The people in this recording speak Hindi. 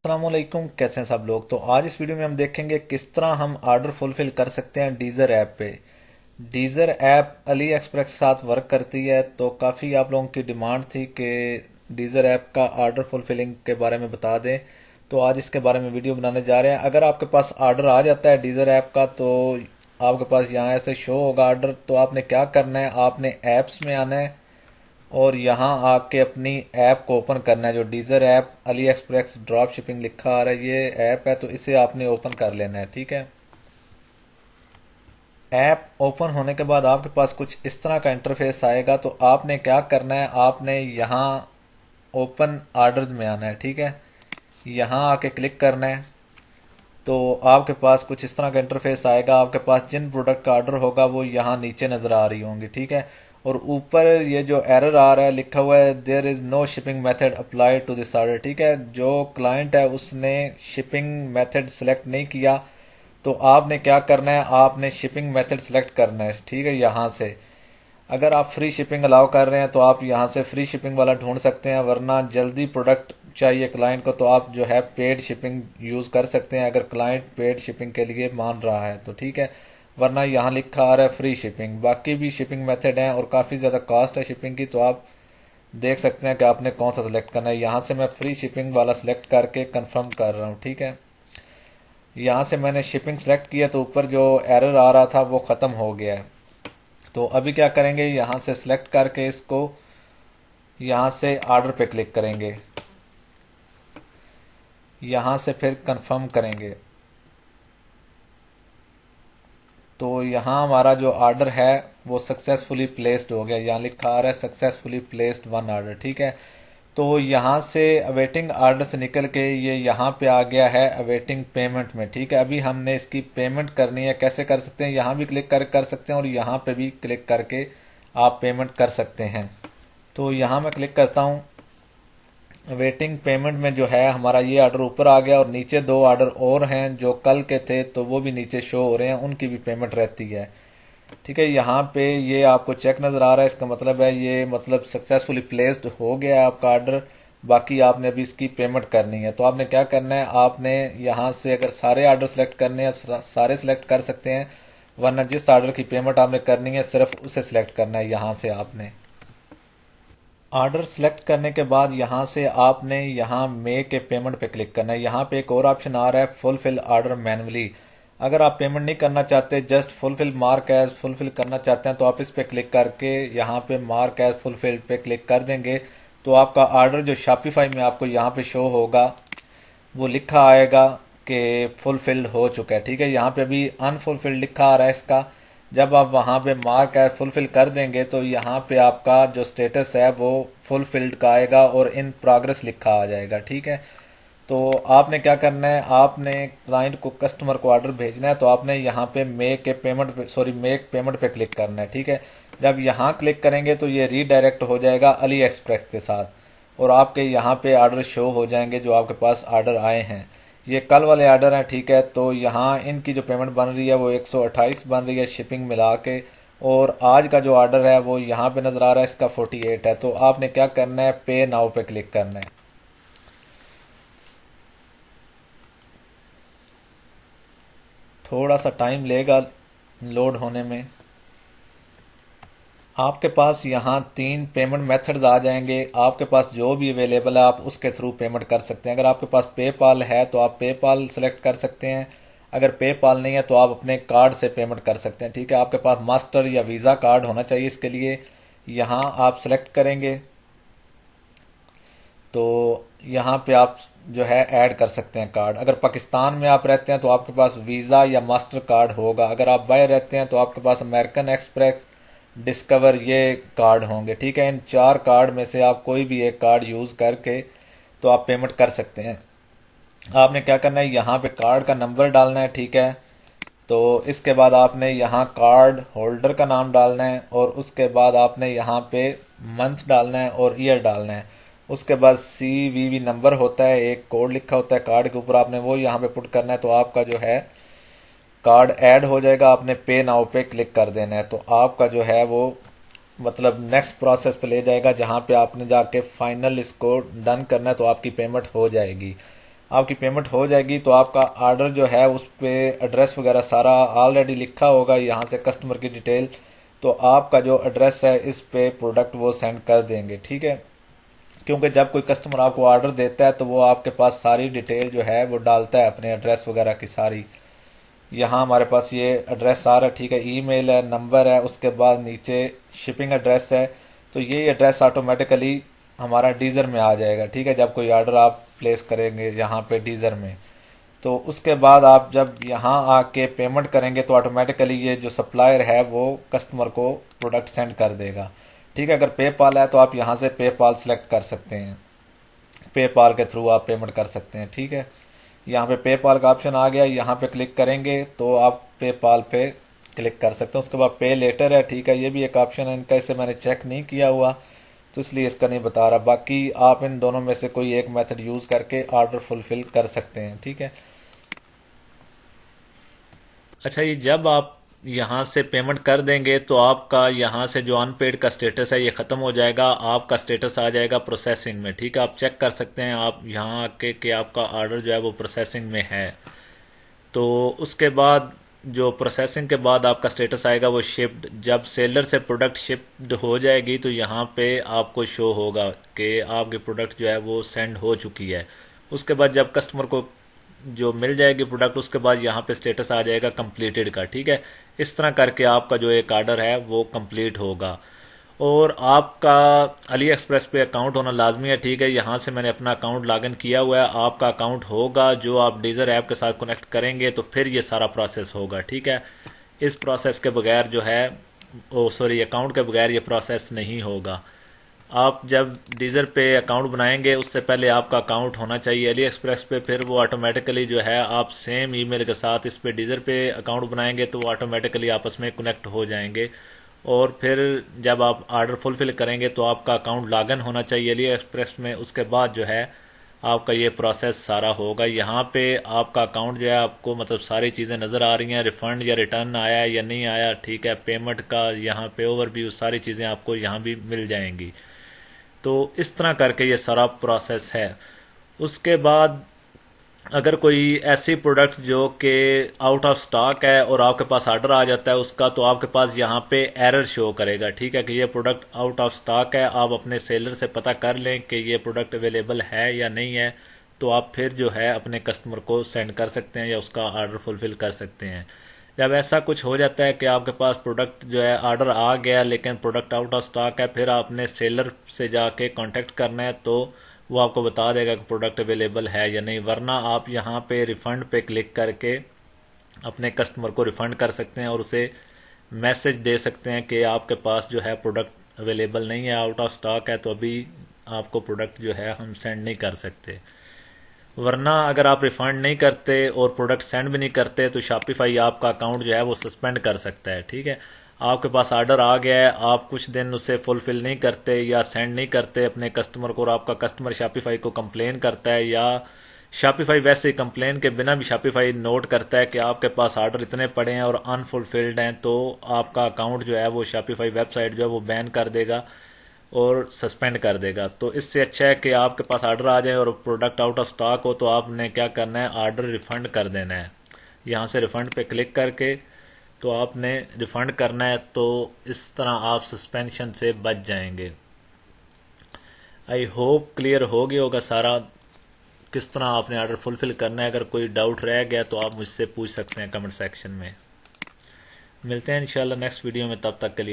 अस्सलामुअलैकुम, कैसे हैं सब लोग। तो आज इस वीडियो में हम देखेंगे किस तरह हम ऑर्डर फुलफिल कर सकते हैं डीजर ऐप पे। डीजर ऐप अली एक्सप्रेस के साथ वर्क करती है, तो काफ़ी आप लोगों की डिमांड थी कि डीजर ऐप का ऑर्डर फुलफिलिंग के बारे में बता दें। तो आज इसके बारे में वीडियो बनाने जा रहे हैं। अगर आपके पास ऑर्डर आ जाता है डीजर ऐप का, तो आपके पास यहाँ ऐसे शो होगा ऑर्डर। तो आपने क्या करना है, आपने ऐप्स में आना है और यहाँ आके अपनी ऐप को ओपन करना है। जो Deezer app AliExpress drop shipping लिखा आ रहा है, ये ऐप है, तो इसे आपने ओपन कर लेना है। ठीक है, ऐप ओपन होने के बाद आपके पास कुछ इस तरह का इंटरफेस आएगा। तो आपने क्या करना है, आपने यहाँ ओपन ऑर्डर में आना है। ठीक है, यहाँ आके क्लिक करना है। तो आपके पास कुछ इस तरह का इंटरफेस आएगा। आपके पास जिन प्रोडक्ट का ऑर्डर होगा वो यहाँ नीचे नज़र आ रही होंगी। ठीक है, और ऊपर ये जो एरर आ रहा है लिखा हुआ है, there is no shipping method applied to this order. ठीक है, जो क्लाइंट है उसने शिपिंग मेथड सेलेक्ट नहीं किया। तो आपने क्या करना है, आपने शिपिंग मेथड सेलेक्ट करना है। ठीक है, यहाँ से अगर आप फ्री शिपिंग अलाउ कर रहे हैं तो आप यहाँ से फ्री शिपिंग वाला ढूंढ सकते हैं, वरना जल्दी प्रोडक्ट चाहिए क्लाइंट को तो आप जो है पेड शिपिंग यूज़ कर सकते हैं, अगर क्लाइंट पेड शिपिंग के लिए मान रहा है तो। ठीक है, वरना यहाँ लिखा आ रहा है फ्री शिपिंग। बाकी भी शिपिंग मेथड हैं और काफ़ी ज़्यादा कॉस्ट है शिपिंग की, तो आप देख सकते हैं कि आपने कौन सा सिलेक्ट करना है। यहाँ से मैं फ्री शिपिंग वाला सिलेक्ट करके कंफर्म कर रहा हूँ। ठीक है, यहाँ से मैंने शिपिंग सेलेक्ट किया तो ऊपर जो एरर आ रहा था वो ख़त्म हो गया है। तो अभी क्या करेंगे, यहाँ से सिलेक्ट करके इसको यहाँ से ऑर्डर पे क्लिक करेंगे, यहाँ से फिर कंफर्म करेंगे। तो यहाँ हमारा जो ऑर्डर है वो सक्सेसफुली प्लेस्ड हो गया। यहाँ लिखा आ रहा है सक्सेसफुली प्लेस्ड वन ऑर्डर। ठीक है, तो यहाँ से अवेटिंग ऑर्डर से निकल के ये यहाँ पे आ गया है अवेटिंग पेमेंट में। ठीक है, अभी हमने इसकी पेमेंट करनी है। कैसे कर सकते हैं, यहाँ भी क्लिक कर सकते हैं और यहाँ पे भी क्लिक करके आप पेमेंट कर सकते हैं। तो यहाँ मैं क्लिक करता हूँ। वेटिंग पेमेंट में जो है हमारा ये ऑर्डर ऊपर आ गया और नीचे दो ऑर्डर और हैं जो कल के थे, तो वो भी नीचे शो हो रहे हैं, उनकी भी पेमेंट रहती है। ठीक है, यहाँ पे ये आपको चेक नज़र आ रहा है, इसका मतलब है ये मतलब सक्सेसफुली प्लेस्ड हो गया है आपका ऑर्डर। बाकी आपने अभी इसकी पेमेंट करनी है। तो आपने क्या करना है, आपने यहाँ से अगर सारे ऑर्डर सेलेक्ट करने हैं सारे सेलेक्ट कर सकते हैं, वरना जिस ऑर्डर की पेमेंट आपने करनी है सिर्फ उसे सिलेक्ट करना है। यहाँ से आपने ऑर्डर सेलेक्ट करने के बाद यहाँ से आपने यहाँ मेक के पेमेंट पे क्लिक करना है। यहाँ पे एक और ऑप्शन आ रहा है फुलफिल ऑर्डर मैनुअली। अगर आप पेमेंट नहीं करना चाहते, just fulfil mark as fulfil करना चाहते हैं, तो आप इस पे क्लिक करके यहाँ पे मार्क एज फुलफिल पे क्लिक कर देंगे। तो आपका ऑर्डर जो शॉपिफाई में आपको यहाँ पे शो होगा वो लिखा आएगा कि फुलफिल्ड हो चुका है। ठीक है, यहाँ पे अभी अनफुलफिल्ड लिखा आ रहा है इसका। जब आप वहाँ पे मार्क है फुलफिल कर देंगे तो यहाँ पे आपका जो स्टेटस है वो फुलफिल्ड का आएगा और इन प्रोग्रेस लिखा आ जाएगा। ठीक है, तो आपने क्या करना है, आपने क्लाइंट को कस्टमर को ऑर्डर भेजना है, तो आपने यहाँ पे मेक पेमेंट पे क्लिक करना है। ठीक है, जब यहाँ क्लिक करेंगे तो ये रीडायरेक्ट हो जाएगा अली एक्सप्रेस के साथ और आपके यहाँ पे ऑर्डर शो हो जाएंगे जो आपके पास ऑर्डर आए हैं। ये कल वाले ऑर्डर हैं। ठीक है, तो यहाँ इनकी जो पेमेंट बन रही है वो 128 बन रही है शिपिंग मिला के, और आज का जो ऑर्डर है वो यहाँ पे नज़र आ रहा है, इसका 48 है। तो आपने क्या करना है, पे नाउ पे क्लिक करना है। थोड़ा सा टाइम लेगा लोड होने में। आपके पास यहाँ 3 पेमेंट मेथड्स आ जाएंगे, आपके पास जो भी अवेलेबल है आप उसके थ्रू पेमेंट कर सकते हैं। अगर आपके पास पेपाल है तो आप पेपाल सेलेक्ट कर सकते हैं, अगर पेपाल नहीं है तो आप अपने कार्ड से पेमेंट कर सकते हैं। ठीक है, आपके पास मास्टर या वीज़ा कार्ड होना चाहिए इसके लिए। यहाँ आप सेलेक्ट करेंगे तो यहाँ पे आप जो है ऐड कर सकते हैं कार्ड। अगर पाकिस्तान में आप रहते हैं तो आपके पास वीज़ा या मास्टर कार्ड होगा, अगर आप बाहर रहते हैं तो आपके पास अमेरिकन एक्सप्रेस डिस्कवर ये कार्ड होंगे। ठीक है, इन 4 कार्ड में से आप कोई भी एक कार्ड यूज़ करके तो आप पेमेंट कर सकते हैं। आपने क्या करना है, यहाँ पे कार्ड का नंबर डालना है। ठीक है, तो इसके बाद आपने यहाँ कार्ड होल्डर का नाम डालना है और उसके बाद आपने यहाँ पे मंथ डालना है और ईयर डालना है। उसके बाद CVV नंबर होता है, एक कोड लिखा होता है कार्ड के ऊपर, आपने वो यहाँ पे पुट करना है। तो आपका जो है कार्ड ऐड हो जाएगा। आपने पे नाउ पे क्लिक कर देना है, तो आपका जो है वो मतलब नेक्स्ट प्रोसेस पे ले जाएगा, जहाँ पे आपने जाके फाइनल इसको डन करना है तो आपकी पेमेंट हो जाएगी। आपकी पेमेंट हो जाएगी तो आपका ऑर्डर जो है उस पर एड्रेस वगैरह सारा ऑलरेडी लिखा होगा, यहाँ से कस्टमर की डिटेल, तो आपका जो एड्रेस है इस पे प्रोडक्ट वो सेंड कर देंगे, ठीक है। क्योंकि जब कोई कस्टमर आपको ऑर्डर देता है तो वो आपके पास सारी डिटेल जो है वो डालता है, अपने एड्रेस वगैरह की सारी। यहाँ हमारे पास ये एड्रेस सारा, ठीक है, ईमेल है, नंबर है, उसके बाद नीचे शिपिंग एड्रेस है। तो ये एड्रेस ऑटोमेटिकली हमारा डीजर में आ जाएगा, ठीक है, जब कोई ऑर्डर आप प्लेस करेंगे यहाँ पे डीजर में। तो उसके बाद आप जब यहाँ आके पेमेंट करेंगे तो ऑटोमेटिकली ये जो सप्लायर है वो कस्टमर को प्रोडक्ट सेंड कर देगा, ठीक है। अगर पेपाल है तो आप यहाँ से पेपाल सेलेक्ट कर सकते हैं, पेपाल के थ्रू आप पेमेंट कर सकते हैं, ठीक है। यहाँ पे पेपाल का ऑप्शन आ गया, यहाँ पे क्लिक करेंगे तो आप पेपाल पे क्लिक कर सकते हैं। उसके बाद पे लेटर है, ठीक है, ये भी एक ऑप्शन है इनका, इसे मैंने चेक नहीं किया हुआ तो इसलिए इसका नहीं बता रहा। बाकी आप इन दोनों में से कोई एक मेथड यूज़ करके ऑर्डर फुलफिल कर सकते हैं, ठीक है। अच्छा, ये जब आप यहाँ से पेमेंट कर देंगे तो आपका यहाँ से जो अनपेड का स्टेटस है ये ख़त्म हो जाएगा, आपका स्टेटस आ जाएगा प्रोसेसिंग में, ठीक है। आप चेक कर सकते हैं आप यहाँ आके कि आपका ऑर्डर जो है वो प्रोसेसिंग में है। तो उसके बाद जो प्रोसेसिंग के बाद आपका स्टेटस आएगा वो शिप्ड। जब सेलर से प्रोडक्ट शिप्ड हो जाएगी तो यहाँ पे आपको शो होगा कि आपकी प्रोडक्ट जो है वो सेंड हो चुकी है। उसके बाद जब कस्टमर को जो मिल जाएगी प्रोडक्ट, उसके बाद यहाँ पे स्टेटस आ जाएगा कंप्लीटेड का, ठीक है। इस तरह करके आपका जो एक ऑर्डर है वो कंप्लीट होगा। और आपका अली एक्सप्रेस पे अकाउंट होना लाजमी है, ठीक है। यहाँ से मैंने अपना अकाउंट लॉगिन किया हुआ है, आपका अकाउंट होगा जो आप डीजर ऐप के साथ कनेक्ट करेंगे तो फिर ये सारा प्रोसेस होगा, ठीक है। इस प्रोसेस के बगैर जो है अकाउंट के बगैर ये प्रोसेस नहीं होगा। आप जब डीजर पे अकाउंट बनाएंगे उससे पहले आपका अकाउंट होना चाहिए अली एक्सप्रेस पे, फिर वो ऑटोमेटिकली जो है आप सेम ईमेल के साथ इस पे डीजर पे अकाउंट बनाएंगे तो वो ऑटोमेटिकली आपस में कनेक्ट हो जाएंगे। और फिर जब आप ऑर्डर फुलफिल करेंगे तो आपका अकाउंट लॉगिन होना चाहिए अली एक्सप्रेस में। उसके बाद जो है आपका ये प्रोसेस सारा होगा। यहाँ पे आपका अकाउंट जो है आपको मतलब सारी चीज़ें नज़र आ रही हैं, रिफ़ंड या रिटर्न आया या नहीं आया, ठीक है, पेमेंट का यहाँ पे ओवरव्यू सारी चीज़ें आपको यहाँ भी मिल जाएंगी। तो इस तरह करके ये सारा प्रोसेस है। उसके बाद अगर कोई ऐसी प्रोडक्ट जो कि आउट ऑफ स्टॉक है और आपके पास ऑर्डर आ जाता है उसका, तो आपके पास यहाँ पे एरर शो करेगा, ठीक है, कि ये प्रोडक्ट आउट ऑफ स्टॉक है। आप अपने सेलर से पता कर लें कि ये प्रोडक्ट अवेलेबल है या नहीं है, तो आप फिर जो है अपने कस्टमर को सेंड कर सकते हैं या उसका ऑर्डर फुलफिल कर सकते हैं। जब ऐसा कुछ हो जाता है कि आपके पास प्रोडक्ट जो है ऑर्डर आ गया लेकिन प्रोडक्ट आउट ऑफ स्टॉक है, फिर आपने सेलर से जाके कांटेक्ट करना है तो वो आपको बता देगा कि प्रोडक्ट अवेलेबल है या नहीं। वरना आप यहाँ पे रिफ़ंड पे क्लिक करके अपने कस्टमर को रिफ़ंड कर सकते हैं और उसे मैसेज दे सकते हैं कि आपके पास जो है प्रोडक्ट अवेलेबल नहीं है, आउट ऑफ स्टॉक है, तो अभी आपको प्रोडक्ट जो है हम सेंड नहीं कर सकते। वरना अगर आप रिफंड नहीं करते और प्रोडक्ट सेंड भी नहीं करते तो शॉपिफाई आपका अकाउंट जो है वो सस्पेंड कर सकता है, ठीक है। आपके पास ऑर्डर आ गया है, आप कुछ दिन उसे फुलफिल नहीं करते या सेंड नहीं करते अपने कस्टमर को और आपका कस्टमर शॉपिफाई को कंप्लेन करता है, या शॉपिफाई वैसे ही कंप्लेन के बिना भी शॉपिफाई नोट करता है कि आपके पास ऑर्डर इतने पड़े हैं और अनफुलफिल्ड हैं, तो आपका अकाउंट जो है वो शॉपिफाई वेबसाइट जो है वो बैन कर देगा और सस्पेंड कर देगा। तो इससे अच्छा है कि आपके पास ऑर्डर आ जाए और प्रोडक्ट आउट ऑफ स्टॉक हो तो आपने क्या करना है, ऑर्डर रिफंड कर देना है। यहाँ से रिफंड पे क्लिक करके तो आपने रिफंड करना है, तो इस तरह आप सस्पेंशन से बच जाएंगे। आई होप क्लियर हो गया होगा सारा किस तरह आपने ऑर्डर फुलफिल करना है। अगर कोई डाउट रह गया तो आप मुझसे पूछ सकते हैं कमेंट सेक्शन में। मिलते हैं इंशाल्लाह नेक्स्ट वीडियो में, तब तक के लिए।